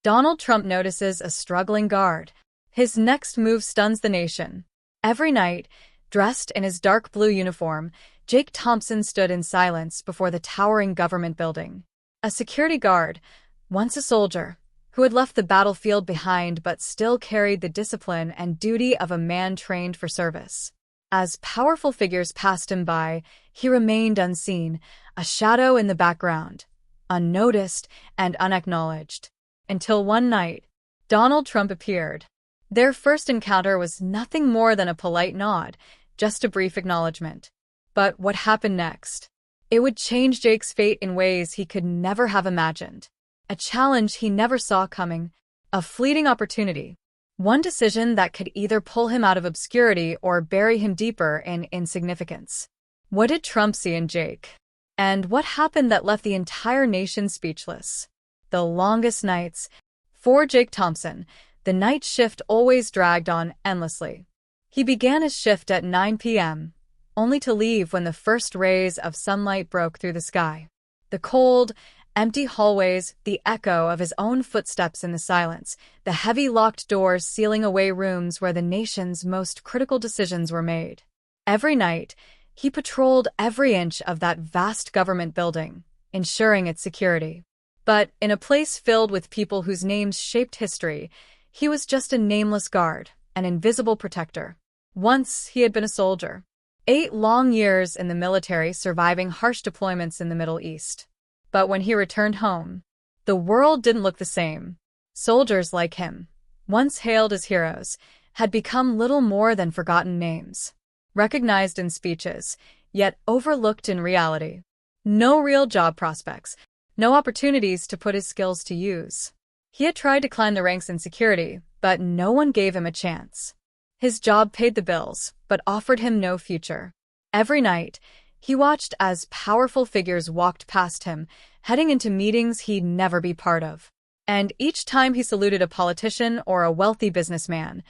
Donald Trump notices a struggling guard. His next move stuns the nation. Every night, dressed in his dark blue uniform, Jake Thompson stood in silence before the towering government building. A security guard, once a soldier, who had left the battlefield behind but still carried the discipline and duty of a man trained for service. As powerful figures passed him by, he remained unseen, a shadow in the background, unnoticed and unacknowledged. Until one night, Donald Trump appeared. Their first encounter was nothing more than a polite nod, just a brief acknowledgement. But what happened next? It would change Jake's fate in ways he could never have imagined. A challenge he never saw coming, a fleeting opportunity. One decision that could either pull him out of obscurity or bury him deeper in insignificance. What did Trump see in Jake? And what happened that left the entire nation speechless? The longest nights. For Jake Thompson, the night shift always dragged on endlessly. He began his shift at 9 p.m., only to leave when the first rays of sunlight broke through the sky. The cold, empty hallways, the echo of his own footsteps in the silence, the heavy locked doors sealing away rooms where the nation's most critical decisions were made. Every night, he patrolled every inch of that vast government building, ensuring its security. But in a place filled with people whose names shaped history, he was just a nameless guard, an invisible protector. Once he had been a soldier. 8 long years in the military, surviving harsh deployments in the Middle East. But when he returned home, the world didn't look the same. Soldiers like him, once hailed as heroes, had become little more than forgotten names. Recognized in speeches, yet overlooked in reality. No real job prospects, no opportunities to put his skills to use. He had tried to climb the ranks in security, but no one gave him a chance. His job paid the bills, but offered him no future. Every night, he watched as powerful figures walked past him, heading into meetings he'd never be part of. And each time he saluted a politician or a wealthy businessman,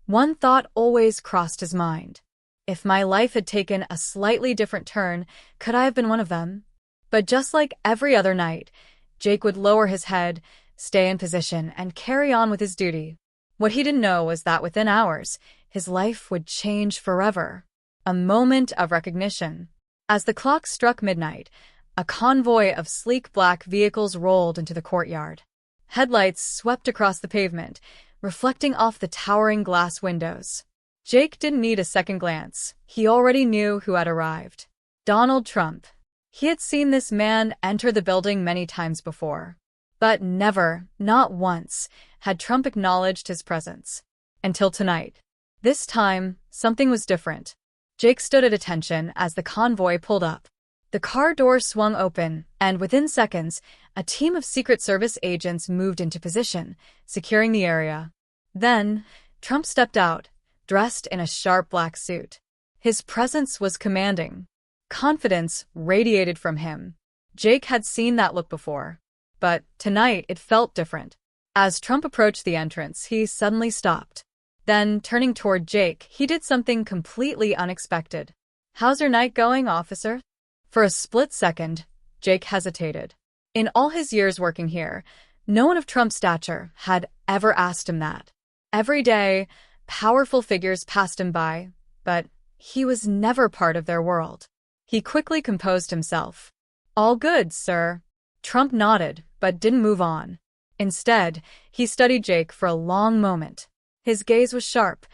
one thought always crossed his mind. If my life had taken a slightly different turn, could I have been one of them? But just like every other night, Jake would lower his head, stay in position, and carry on with his duty. What he didn't know was that within hours, his life would change forever. A moment of recognition. As the clock struck midnight, a convoy of sleek black vehicles rolled into the courtyard. Headlights swept across the pavement, reflecting off the towering glass windows. Jake didn't need a second glance. He already knew who had arrived. Donald Trump. He had seen this man enter the building many times before. But never, not once, had Trump acknowledged his presence. Until tonight. This time, something was different. Jake stood at attention as the convoy pulled up. The car door swung open, and within seconds, a team of Secret Service agents moved into position, securing the area. Then, Trump stepped out, dressed in a sharp black suit. His presence was commanding. Confidence radiated from him. Jake had seen that look before. But tonight it felt different. As Trump approached the entrance, he suddenly stopped. Then, turning toward Jake, he did something completely unexpected. "How's your night going, officer?" For a split second, Jake hesitated. In all his years working here, no one of Trump's stature had ever asked him that. Every day, powerful figures passed him by, but he was never part of their world. He quickly composed himself. "All good, sir." Trump nodded, but didn't move on. Instead, he studied Jake for a long moment. His gaze was sharp,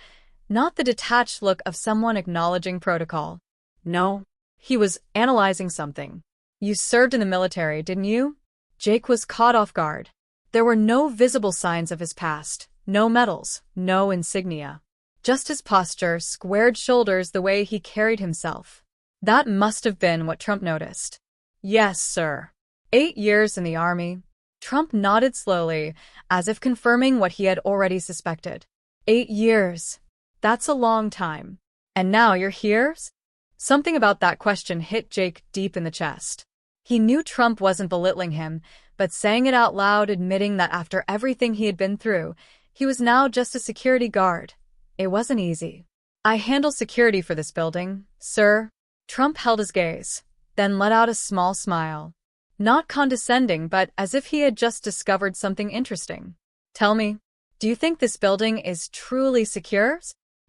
not the detached look of someone acknowledging protocol. No, he was analyzing something. "You served in the military, didn't you?" Jake was caught off guard. There were no visible signs of his past, no medals, no insignia. Just his posture, squared shoulders, the way he carried himself. That must have been what Trump noticed. "Yes, sir." 8 years in the Army. Trump nodded slowly, as if confirming what he had already suspected. 8 years. That's a long time. And now you're here? Something about that question hit Jake deep in the chest. He knew Trump wasn't belittling him, but saying it out loud, admitting that after everything he had been through, he was now just a security guard. It wasn't easy. "I handle security for this building, sir." Trump held his gaze, then let out a small smile. Not condescending, but as if he had just discovered something interesting. Tell me, do you think this building is truly secure?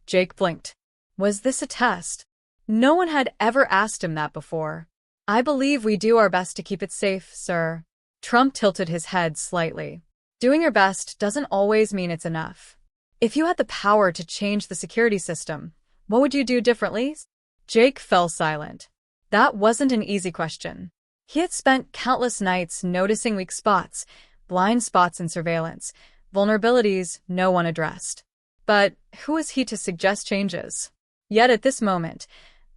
Jake blinked. Was this a test? No one had ever asked him that before. I believe we do our best to keep it safe, sir. Trump tilted his head slightly. Doing your best doesn't always mean it's enough. If you had the power to change the security system, what would you do differently? Jake fell silent. That wasn't an easy question. He had spent countless nights noticing weak spots, blind spots in surveillance, vulnerabilities no one addressed. But who was he to suggest changes? Yet at this moment,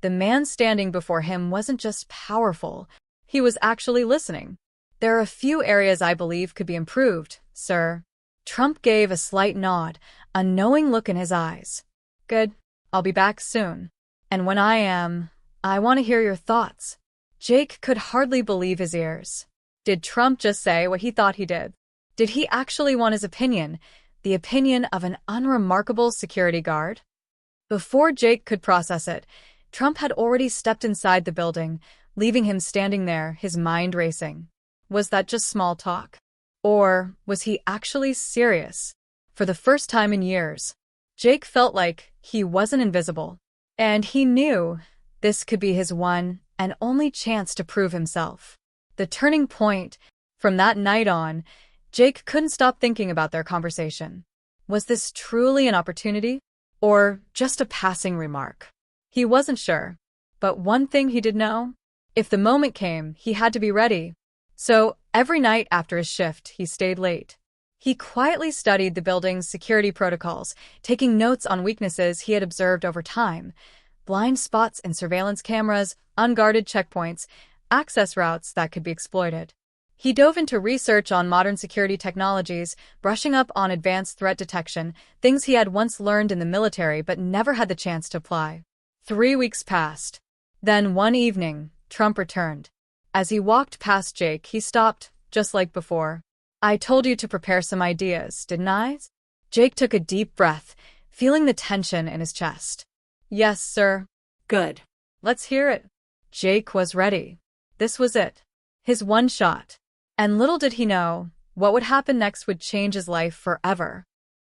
the man standing before him wasn't just powerful, he was actually listening. There are a few areas I believe could be improved, sir. Trump gave a slight nod, a knowing look in his eyes. Good. I'll be back soon. And when I want to hear your thoughts. Jake could hardly believe his ears. Did Trump just say what he thought he did? Did he actually want his opinion, the opinion of an unremarkable security guard? Before Jake could process it, Trump had already stepped inside the building, leaving him standing there, his mind racing. Was that just small talk? Or was he actually serious? For the first time in years, Jake felt like he wasn't invisible. And he knew this could be his one and only chance to prove himself. The turning point. From that night on, Jake couldn't stop thinking about their conversation. Was this truly an opportunity? Or just a passing remark? He wasn't sure. But one thing he did know: if the moment came, he had to be ready. So, every night after his shift, he stayed late. He quietly studied the building's security protocols, taking notes on weaknesses he had observed over time: blind spots in surveillance cameras, unguarded checkpoints, access routes that could be exploited. He dove into research on modern security technologies, brushing up on advanced threat detection, things he had once learned in the military but never had the chance to apply. 3 weeks passed. Then one evening, Trump returned. As he walked past Jake, he stopped, just like before. I told you to prepare some ideas, didn't I? Jake took a deep breath, feeling the tension in his chest. Yes, sir. Good. Let's hear it. Jake was ready. This was it. His one shot. And little did he know, what would happen next would change his life forever.